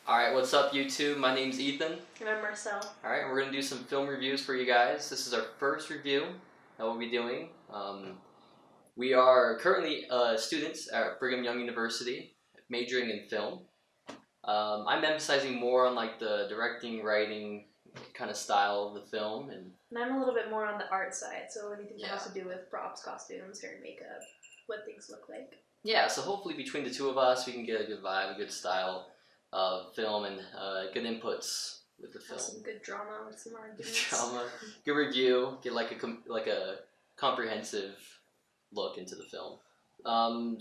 Alright, what's up YouTube? My name's Ethan. And I'm Marcel. Alright, and we're going to do some film reviews for you guys. This is our first review that we'll be doing. We are currently students at Brigham Young University, majoring in film. I'm emphasizing more on like the directing, writing kind of style of the film. And I'm a little bit more on the art side, so anything that has to do with props, costumes, hair and makeup, what things look like. Yeah, so hopefully between the two of us we can get a good vibe, a good style of film, and good inputs with the film. Some good drama with some arguments. Good drama, good review, get like a comprehensive look into the film.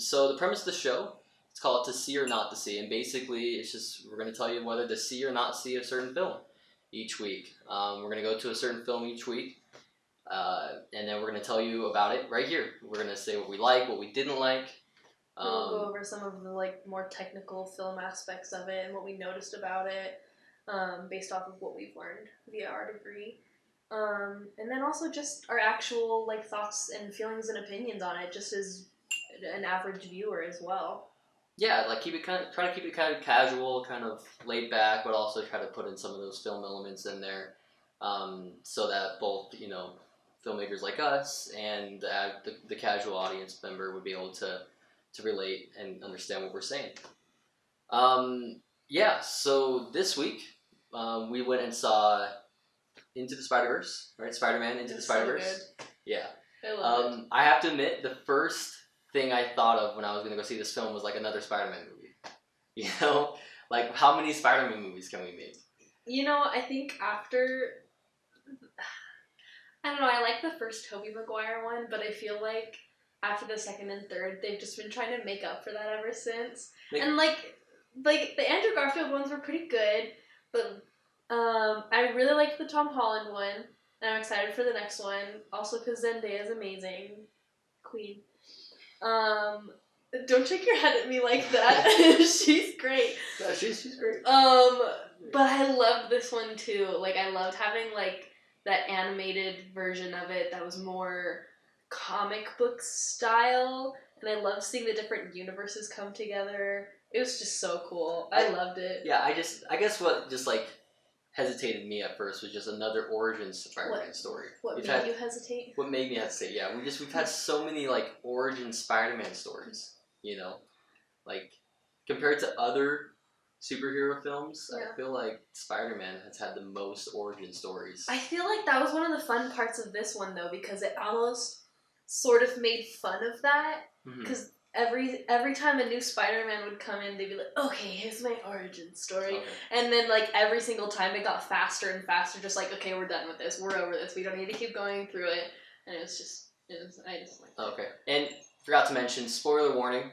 So the premise of the show, it's called To See or Not to See, and basically it's just we're going to tell you whether to see or not see a certain film each week. We're going to go to a certain film each week, and then we're going to tell you about it right here. We're going to say what we like, what we didn't like. We'll go over some of the more technical film aspects of it and what we noticed about it, based off of what we've learned via our degree. And then also just our actual thoughts and feelings and opinions on it, just as an average viewer as well. Yeah, try to keep it kind of casual, kind of laid back, but also try to put in some of those film elements in there, so that both filmmakers like us and the casual audience member would be able to relate and understand what we're saying. Yeah, so this week we went and saw Into the Spider-Verse, right? Spider-Man Into the Spider-Verse. So yeah. I love it. I have to admit, the first thing I thought of when I was going to go see this film was another Spider-Man movie. How many Spider-Man movies can we make? I think after... I don't know, I like the first Tobey Maguire one, but I feel like after the second and third, they've just been trying to make up for that ever since. And the Andrew Garfield ones were pretty good, but I really liked the Tom Holland one, and I'm excited for the next one. Also, because Zendaya is amazing, Queen. Don't shake your head at me like that. She's great. Yeah, she's great. But I loved this one too. I loved having that animated version of it that was more comic book style, and I loved seeing the different universes come together. It was just so cool. I loved it. Yeah, I guess what just hesitated me at first was just another origin Spider-Man story. What made you hesitate? What made me hesitate? Yeah, we've had so many origin Spider-Man stories. Compared to other superhero films, yeah. I feel like Spider-Man has had the most origin stories. I feel like that was one of the fun parts of this one though, because it almost sort of made fun of that, because every time a new Spider-Man would come in, they'd be like, okay, here's my origin story. Okay. And then every single time it got faster and faster, just okay, we're done with this, we're over this, we don't need to keep going through it. And I just like that. Okay. And forgot to mention, spoiler warning,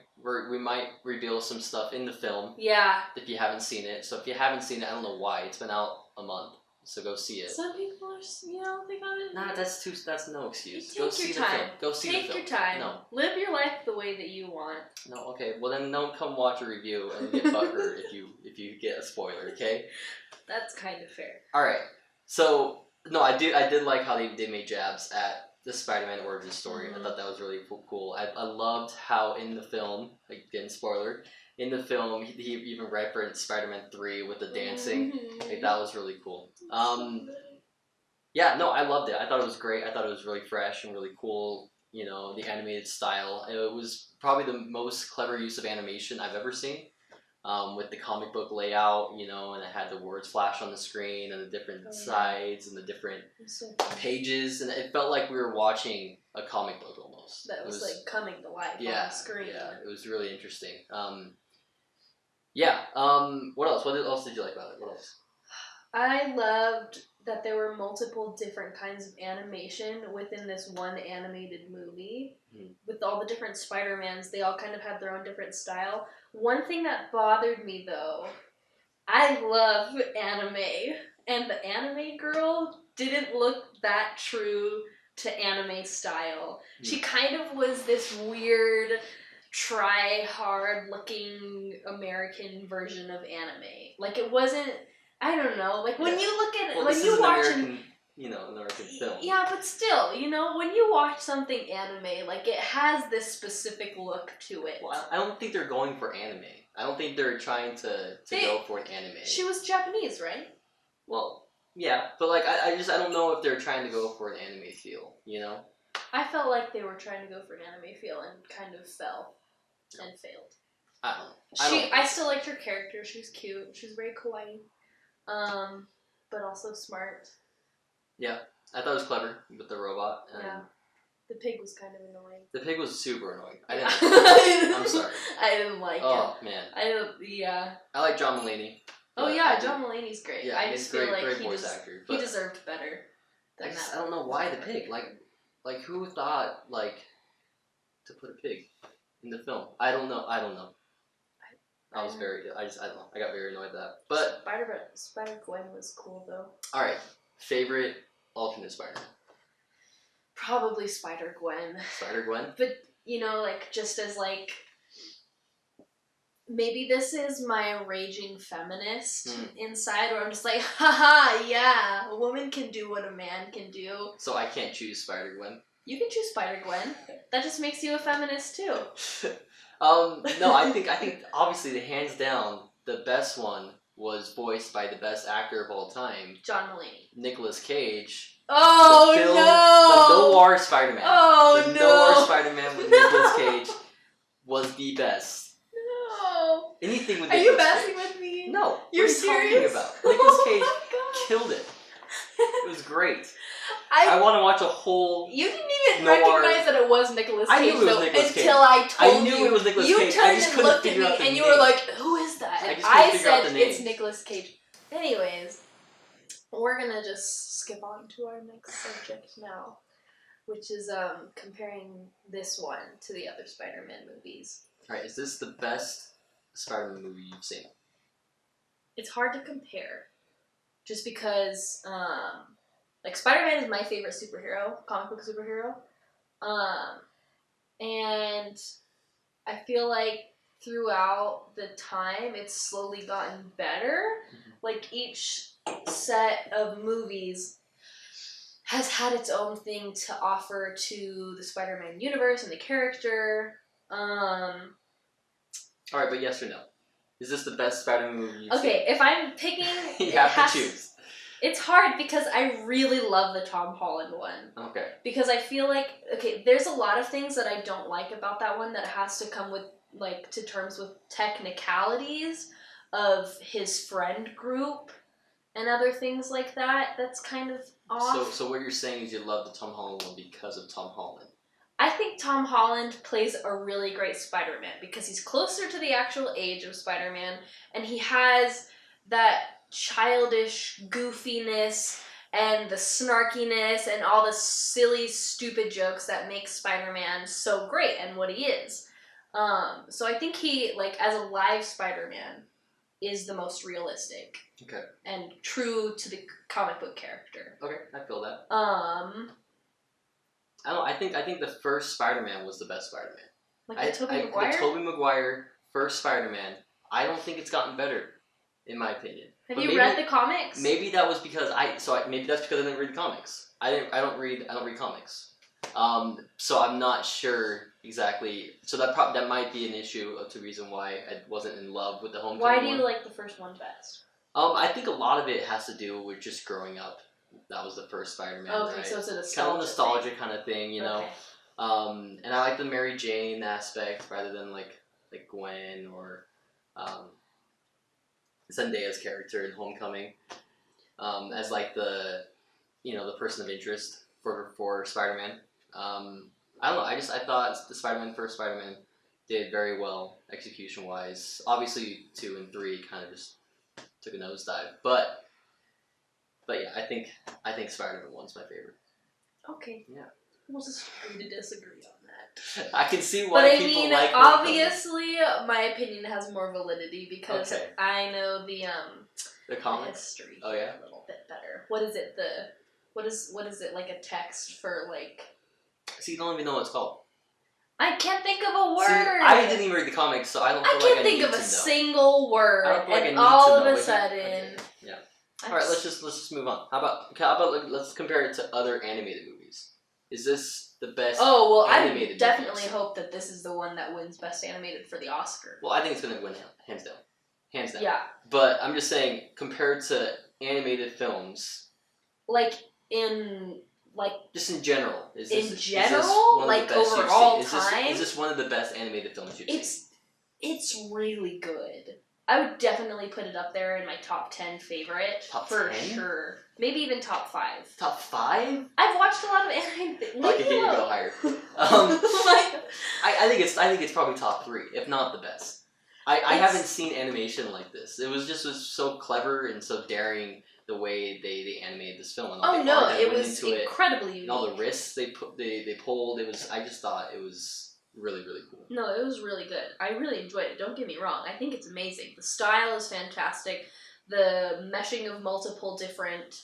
we might reveal some stuff in the film. Yeah. If you haven't seen it. So if you haven't seen it, I don't know why, it's been out a month. So go see it. Some people are, they got it. Nah, that's no excuse. Go see the film. Go see the film. Take your time. No. Live your life the way that you want. No, okay. Well then don't come watch a review and get butthurt if you get a spoiler, okay? That's kind of fair. Alright. So no, I did like how they made jabs at the Spider-Man origin story. I thought that was really cool. I loved how in the film, again spoiler, in the film, he even referenced Spider-Man 3 with the dancing. That was really cool. Yeah, no, I loved it. I thought it was great. I thought it was really fresh and really cool. The animated style. It was probably the most clever use of animation I've ever seen. With the comic book layout, and it had the words flash on the screen and the different sides and the different pages, and it felt like we were watching a comic book almost. That was coming to life on the screen. Yeah, it was really interesting. What else? What else did you like about it? What else? I loved that there were multiple different kinds of animation within this one animated movie. With all the different Spider-Mans, they all kind of had their own different style. One thing that bothered me, though, I love anime, and the anime girl didn't look that true to anime style. She kind of was this weird, try-hard looking American version of anime. It wasn't, I don't know, when you look at it, when you watch an American film. Yeah, but still, when you watch something anime, it has this specific look to it. Well, I don't think they're going for anime. I don't think they're trying to go for an anime. She was Japanese, right? Well, yeah, but like I don't know if they're trying to go for an anime feel, you know? I felt like they were trying to go for an anime feel and kind of fell and failed. I don't know. I still liked her character. She was cute. She was very kawaii, but also smart. Yeah, I thought it was clever with the robot. And yeah, the pig was kind of annoying. The pig was super annoying. I Yeah. didn't. I'm sorry. I didn't like it. Oh man. I like John Mulaney. Oh yeah, John Mulaney's great. Yeah, I just feel like great voice actor. He deserved better. I don't know why the pig. Like who thought to put a pig in the film? I don't know. I don't know. I don't know. I got very annoyed at that. But Spider-Gwen was cool though. All right, favorite alternate Spider-Man. Probably Spider-Gwen. Spider-Gwen. But just as maybe this is my raging feminist inside, where I'm just like, haha, yeah, a woman can do what a man can do. So I can't choose Spider-Gwen. You can choose Spider-Gwen. That just makes you a feminist too. No, I think obviously the hands down the best one was voiced by the best actor of all time, John Mulaney. Nicolas Cage. Oh no! The noir Spider-Man. Oh the no! The noir Spider-Man with Nicolas Cage was the best. No. Anything with Are Nicolas you messing Cage. with me? No. You're what are you serious? talking about? Nicolas Cage killed it. It was great. I want to watch a whole. You didn't even recognize that it was Nicolas Cage. I knew it was Nicolas Cage until I told you. I knew it was Nicolas Cage. You turned I just and couldn't looked at figure me, out the and name. you were like, "Who is that?" I And just couldn't I figure out said the name. it's Nicolas Cage. Anyways, we're gonna just skip on to our next subject now, which is comparing this one to the other Spider-Man movies. All right, is this the best Spider-Man movie you've seen? It's hard to compare, just because Spider-Man is my favorite superhero, comic book superhero, and I feel like throughout the time it's slowly gotten better. Like each set of movies has had its own thing to offer to the Spider-Man universe and the character. Alright, but yes or no? Is this the best Spider-Man movie you've seen? Okay, if I'm picking... you have to choose. It's hard because I really love the Tom Holland one. Okay. Because I feel like, there's a lot of things that I don't like about that one that has to come with, to terms with technicalities of his friend group and other things like that. That's kind of off. So what you're saying is you love the Tom Holland one because of Tom Holland. I think Tom Holland plays a really great Spider-Man because he's closer to the actual age of Spider-Man, and he has that childish goofiness and the snarkiness and all the silly, stupid jokes that make Spider-Man so great and what he is. So I think he, as a live Spider-Man, is the most realistic. Okay. And true to the comic book character. Okay, I feel that. I don't know, I think the first Spider-Man was the best Spider-Man. The Tobey Maguire? The Tobey Maguire first Spider-Man, I don't think it's gotten better, in my opinion. Have you read the comics? Maybe that was because maybe that's because I didn't read the comics. I don't read comics. So I'm not sure exactly. So that might be an issue to reason why I wasn't in love with the Homecoming Why do you one. like the first one best? I think a lot of it has to do with just growing up. That was the first Spider-Man, okay, right? So it's a kind of nostalgia kind of thing, you know. Okay. And I like the Mary Jane aspect rather than like Gwen or Zendaya's character in Homecoming, as the person of interest for Spider-Man. I don't know. I thought the first Spider-Man did very well execution wise. Obviously 2 and 3 kind of just took a nosedive, but yeah, I think Spider-Man 1's my favorite. Okay. Yeah. We'll just agree to disagree on that. I can see why people like obviously, my opinion has more validity because I know the comics history a little bit better. What is it? What is it, like a text for See, you don't even know what it's called. I can't think of a word. See, I didn't even read the comics, so I don't. I can't think of a single word, and all of a sudden, yeah. All right, let's just move on. How about let's compare it to other animated movies. Is this the best. Oh well, animated I definitely movies. hope that this is the one that wins Best Animated for the Oscar. Well, I think it's gonna win hands down. Hands down. Yeah. But I'm just saying, compared to animated films, Like in like just in general, is in this general, one of like the best over you've all seen? time, Is this one of the best animated films you've seen? it's really good. I would definitely put it up there in my top 10 favorite. Top for 10? sure. Maybe even top 5. Top 5? I've watched a lot of animated. I could hear you go higher. I think it's probably top 3, if not the best. I haven't seen animation like this. It was so clever and so daring the way they animated this film. And all the art that it went was into incredibly unique. And all the risks they pulled. I just thought it was really, really cool. No, it was really good. I really enjoyed it. Don't get me wrong. I think it's amazing. The style is fantastic. The meshing of multiple different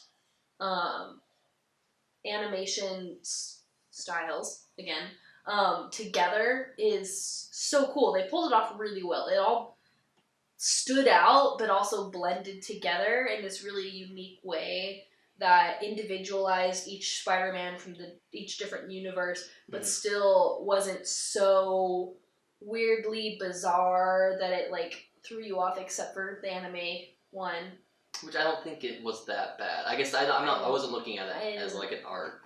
animation styles, again, together is so cool. They pulled it off really well. It all stood out, but also blended together in this really unique way that individualized each Spider-Man from each different universe, but still wasn't so weirdly bizarre that it like threw you off, except for the anime one. Which I don't think it was that bad. I guess I wasn't looking at it as like an art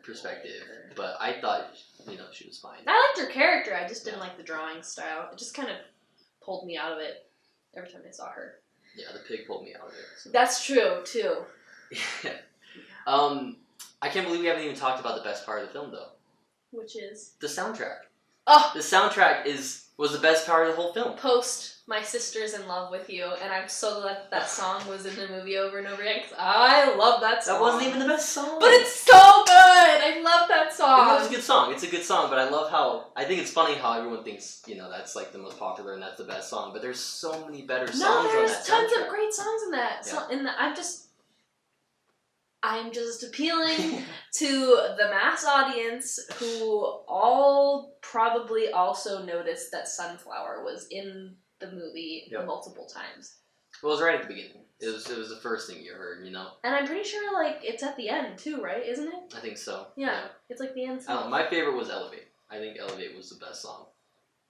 perspective, but I thought she was fine. I liked her character. I just didn't like the drawing style. It just kind of pulled me out of it every time I saw her. Yeah, the pig pulled me out of it. So. That's true too. I can't believe we haven't even talked about the best part of the film, though. Which is? The soundtrack. Oh! The soundtrack was the best part of the whole film. Post My Sister's in Love with You, and I'm so glad that song was in the movie over and over again, because I love that song. That wasn't even the best song. But it's so good! I love that song! It was a good song. It's a good song, but I love how... I think it's funny how everyone thinks, that's like the most popular and that's the best song, but there's so many better songs on that soundtrack. No, there's tons of great songs in that. Yeah. I'm just appealing to the mass audience who all probably also noticed that Sunflower was in the movie multiple times. Well, it was right at the beginning. It was the first thing you heard, And I'm pretty sure, like, it's at the end, too, right? Isn't it? I think so. Yeah. It's like the end song. My favorite was Elevate. I think Elevate was the best song.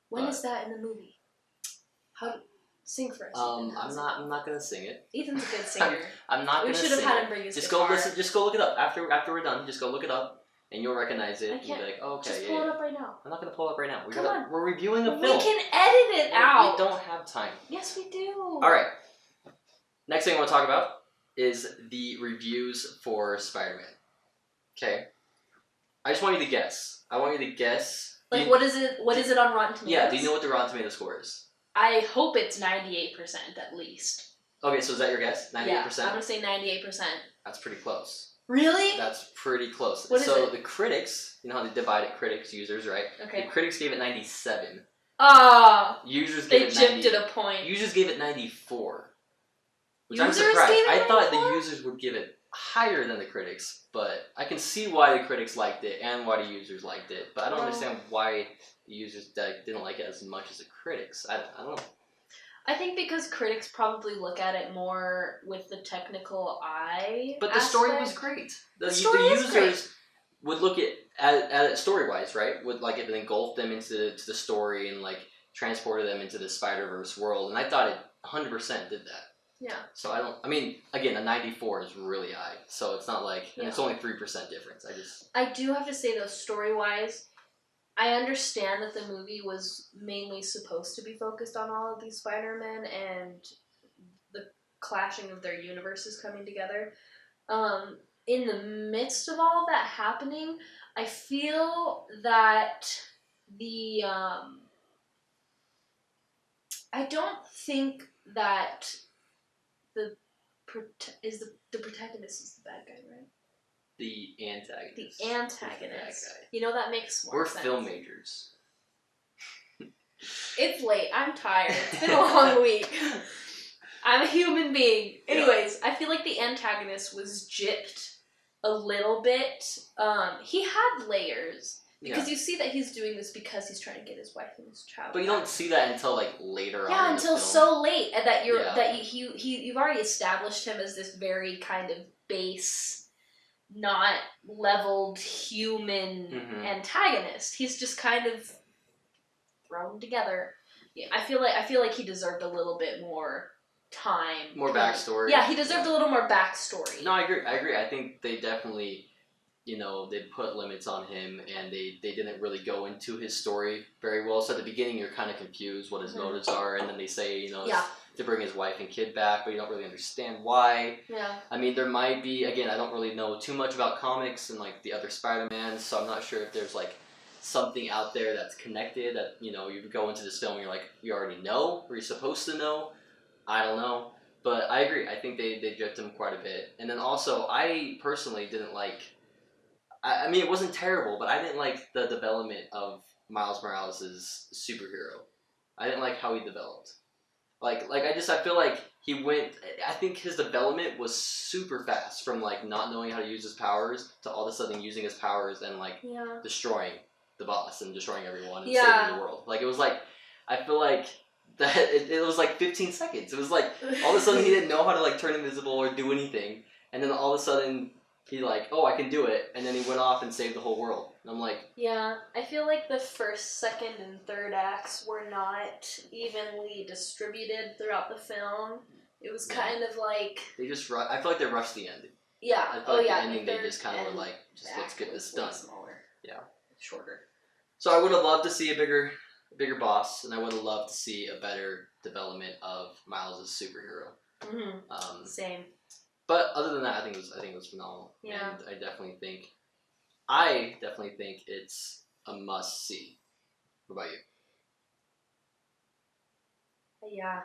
When is that in the movie? Sing for us. I'm not gonna sing it. Ethan's a good singer. I'm not gonna sing it. We should have had him bring his guitar. Just go look it up. After we're done, just go look it up. And you'll recognize it. I can't. You'll be like, oh, okay, just pull it up right now. I'm not going to pull it up right now. We're reviewing a film. We can edit it out. We don't have time. Yes, we do. Alright. Next thing I want to talk about is the reviews for Spider-Man. Okay. I just want you to guess. I want you to guess. Like, what is it on Rotten Tomatoes? Yeah, do you know what the Rotten Tomato score is? I hope it's 98% at least. Okay, so is that your guess? 98%? Yeah, I'm going to say 98%. That's pretty close. Really? That's pretty close. What is it? So the critics, you know how they divide it, critics, users, right? Okay. The critics gave it 97. Users gave it 90. They gypped it a point. Users gave it 94. Which users I'm surprised. Gave it 94? I thought the users would give it higher than the critics, but I can see why the critics liked it and why the users liked it. But I don't understand why the users didn't like it as much as the critics. I don't know. I think because critics probably look at it more with the technical eye. But the story was great. The story users is great. would look at it story-wise, right? Would like it engulf them into the story and like transported them into the Spider-Verse world. And I thought it 100% did that. Yeah. So again, a 94 is really high. So it's not like, and it's only 3% difference. I do have to say though, story-wise, I understand that the movie was mainly supposed to be focused on all of these Spider-Men and the clashing of their universes coming together. In the midst of all of that happening, I feel that I don't think that the protagonist is the bad guy, right? The antagonist. The antagonist. You know, that makes more sense. We're film majors. It's late. I'm tired. It's been a long week. I'm a human being. Anyways, I feel like the antagonist was gypped a little bit. He had layers. Because you see that he's doing this because he's trying to get his wife and his child. But you don't see that until like later on. Yeah, until so late that you've already established him as this very kind of base not leveled human antagonist. He's just kind of thrown together. Yeah, I feel like he deserved a little bit more time. More backstory. Yeah, he deserved a little more backstory. No, I agree. I think they definitely, they put limits on him, and they didn't really go into his story very well. So at the beginning, you're kind of confused what his motives are, and then they say, to bring his wife and kid back, but you don't really understand why. Yeah. I mean, there might be, again, I don't really know too much about comics and, like, the other Spider-Mans, so I'm not sure if there's, like, something out there that's connected that, you go into this film and you're like, you already know, or you're supposed to know. I don't know. But I agree. I think they gypped him quite a bit. And then also, I personally didn't like... I mean, it wasn't terrible, but I didn't like the development of Miles Morales' superhero. I didn't like how he developed. I feel like he went... I think his development was super fast, from, like, not knowing how to use his powers to all of a sudden using his powers and, like, destroying the boss and destroying everyone and saving the world. Like, it was like... I feel like... that it was like 15 seconds. It was like, all of a sudden he didn't know how to, like, turn invisible or do anything. And then all of a sudden... he like, oh, I can do it, and then he went off and saved the whole world. And I'm like... Yeah, I feel like the first, second, and third acts were not evenly distributed throughout the film. It was kind of like... They just I feel like they rushed the ending. Yeah, I feel like the ending, they just kind of were like, just let's get this done. Smaller. Yeah. Shorter. So I would have loved to see a bigger boss, and I would have loved to see a better development of Miles' superhero. Mm-hmm. Same. But other than that, I think it was phenomenal. Yeah. And I definitely think it's a must see. What about you? Yeah.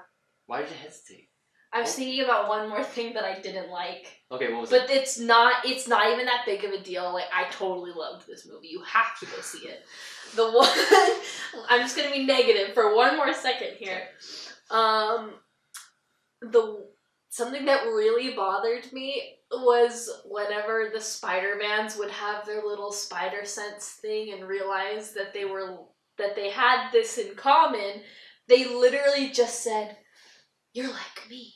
Why did you hesitate? I was thinking about one more thing that I didn't like. Okay, what was it? But it's not even that big of a deal. Like, I totally loved this movie. You have to go see it. The one... I'm just going to be negative for one more second here. Something that really bothered me was whenever the Spider-Mans would have their little spider sense thing and realize that they had this in common, they literally just said, "You're like me."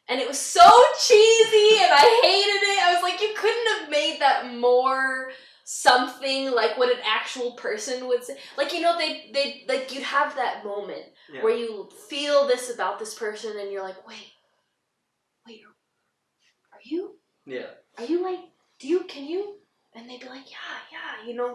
And it was so cheesy and I hated it. I was like, you couldn't have made that more something like what an actual person would say. Like, they like, you'd have that moment where you feel this about this person and you're like, wait, are you? Yeah. Are you like, can you? And they'd be like, yeah,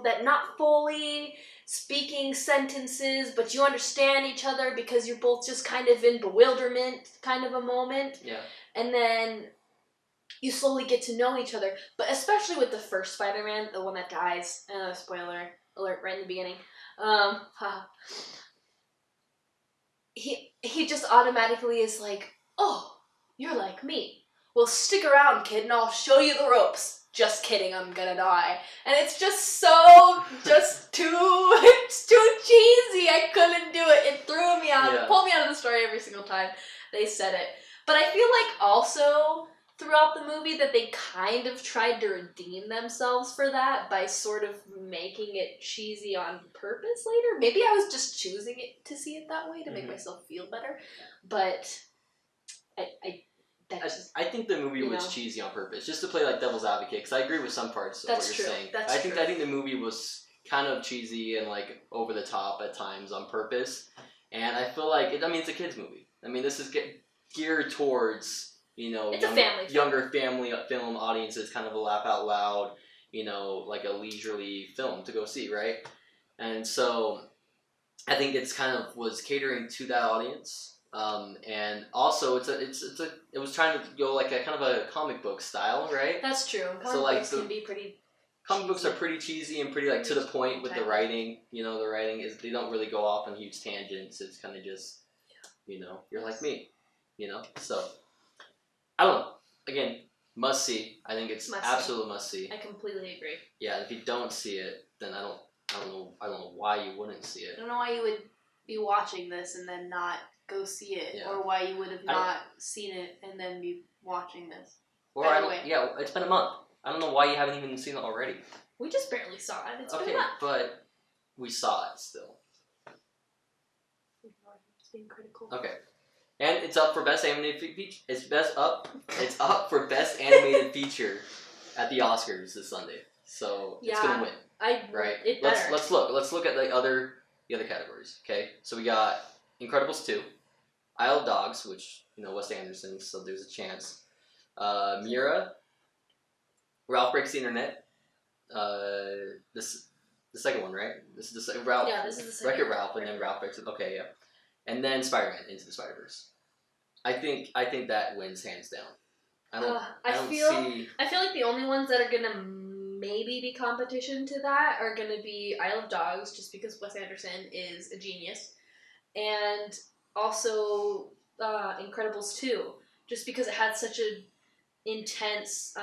that not fully speaking sentences, but you understand each other because you're both just kind of in bewilderment kind of a moment. Yeah. And then you slowly get to know each other. But especially with the first Spider-Man, the one that dies, spoiler alert right in the beginning, he just automatically is like, oh, you're like me. Well, stick around, kid, and I'll show you the ropes. Just kidding, I'm gonna die. And it's just it's too cheesy. I couldn't do it. It threw me out. It pulled me out of the story every single time they said it. But I feel like also throughout the movie that they kind of tried to redeem themselves for that by sort of making it cheesy on purpose later. Maybe I was just choosing it to see it that way to make myself feel better. But I think the movie was cheesy on purpose, just to play like devil's advocate, because I agree with some parts of what you're saying. I think the movie was kind of cheesy and like over the top at times on purpose, and I feel like it's a kids movie. I mean, this is geared towards younger family film audiences, kind of a laugh out loud, like a leisurely film to go see, right? And so I think it's kind of was catering to that audience. And also it was trying to go like a kind of a comic book style, right? That's true. Comic books can be pretty. Comic books are pretty cheesy and pretty like to the point with the writing. The writing is they don't really go off on huge tangents. It's kind of just, you're like me, So I don't know. Again, must see. I think it's absolute must see. I completely agree. Yeah, if you don't see it, then I don't know why you wouldn't see it. I don't know why you would be watching this and then not go see it, or why you would have not seen it and then be watching this. Or it's been a month. I don't know why you haven't even seen it already. We just barely saw it. It's been a month. Okay, but we saw it still. Just being critical. Okay, and it's up for best animated feature. It's up for best animated feature at the Oscars this Sunday, so it's gonna win. Right. Let's look at the other categories. Okay, so we got Incredibles 2, Isle of Dogs, which Wes Anderson, so there's a chance. Mira, Ralph Breaks the Internet. This the second one, right? This is the Ralph. Yeah, this is the second. Wreck-It Ralph, and then Ralph Breaks it. Okay, yeah, and then Spider-Man Into the Spider-Verse. I think that wins hands down. I feel like the only ones that are gonna maybe be competition to that are gonna be Isle of Dogs, just because Wes Anderson is a genius, and also Incredibles 2, just because it had such a intense,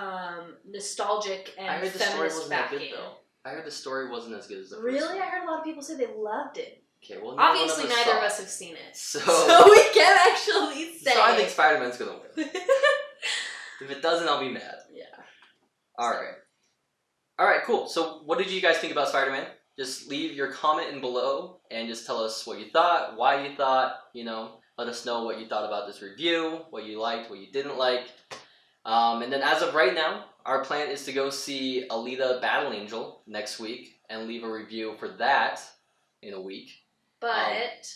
nostalgic and feminist backing. I heard the story wasn't as good as the first Really? one. I heard a lot of people say they loved it. Okay, well, obviously neither of us have seen it, so we can't actually say. So I think Spider-Man's gonna win. If it doesn't, I'll be mad. Yeah. All right, cool. So what did you guys think about Spider-Man? Just leave your comment in below and just tell us what you thought, why you thought. Let us know what you thought about this review, what you liked, what you didn't like. And then as of right now, our plan is to go see Alita Battle Angel next week and leave a review for that in a week. But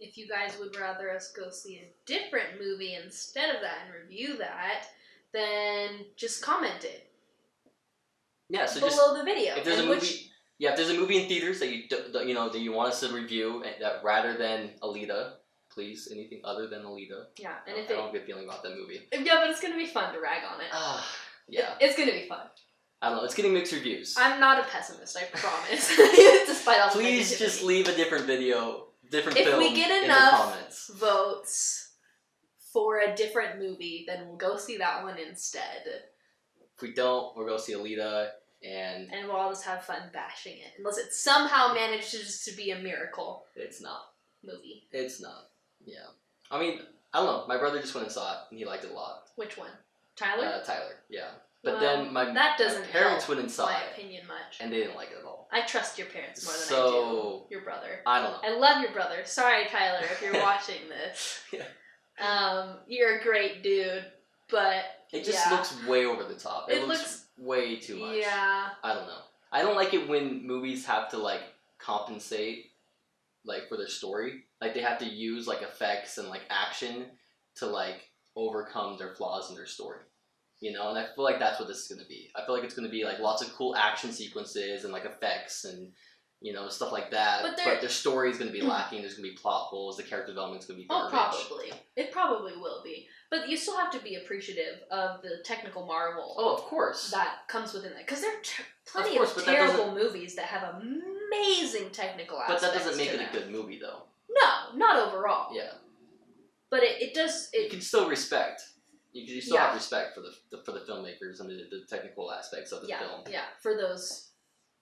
if you guys would rather us go see a different movie instead of that and review that, then just comment it. Yeah, so below the video. If there's a movie, if there's a movie in theaters that you want us to review, that rather than Alita. Please, anything other than Alita. Yeah, and I don't have a good feeling about that movie. Yeah, but it's gonna be fun to rag on it. Yeah. It's gonna be fun. I don't know. It's getting mixed reviews. I'm not a pessimist, I promise. Despite all the Please just leave a different film if we get in enough the comments. Votes for a different movie, then we'll go see that one instead. If we don't, we'll go see Alita, and we'll all just have fun bashing it. Unless it somehow manages to be a miracle. It's not. Movie. It's not. Yeah. I mean, I don't know. My brother just went and saw it, and he liked it a lot. Which one? Tyler? Tyler, yeah. But then my parents went and saw it. Opinion much. And they didn't like it at all. I trust your parents more than I do your brother. I don't know. I love your brother. Sorry, Tyler, if you're watching this. Yeah. You're a great dude, but it just looks way over the top. It looks way too much. Yeah. I don't know. I don't like it when movies have to compensate for their story. They have to use effects and action to overcome their flaws in their story. And I feel like that's what this is going to be. I feel like it's going to be lots of cool action sequences and effects and stuff like that. But their story is going to be lacking. There's going to be plot holes. The character development is going to be garbage. Oh, probably. It probably will be. But you still have to be appreciative of the technical marvel. Oh, of course. That comes within that. Because there are plenty of terrible movies that have amazing technical aspects. But that doesn't make it a good movie, though. No, not overall. Yeah. But it does... you can still respect. You still have respect for the filmmakers and the technical aspects of the film. Yeah, for those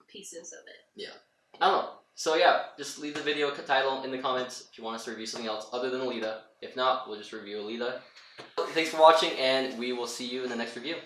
pieces of it. Yeah. I don't know. So yeah, just leave the video title in the comments if you want us to review something else other than Alita. If not, we'll just review Alita. Thanks for watching, and we will see you in the next review.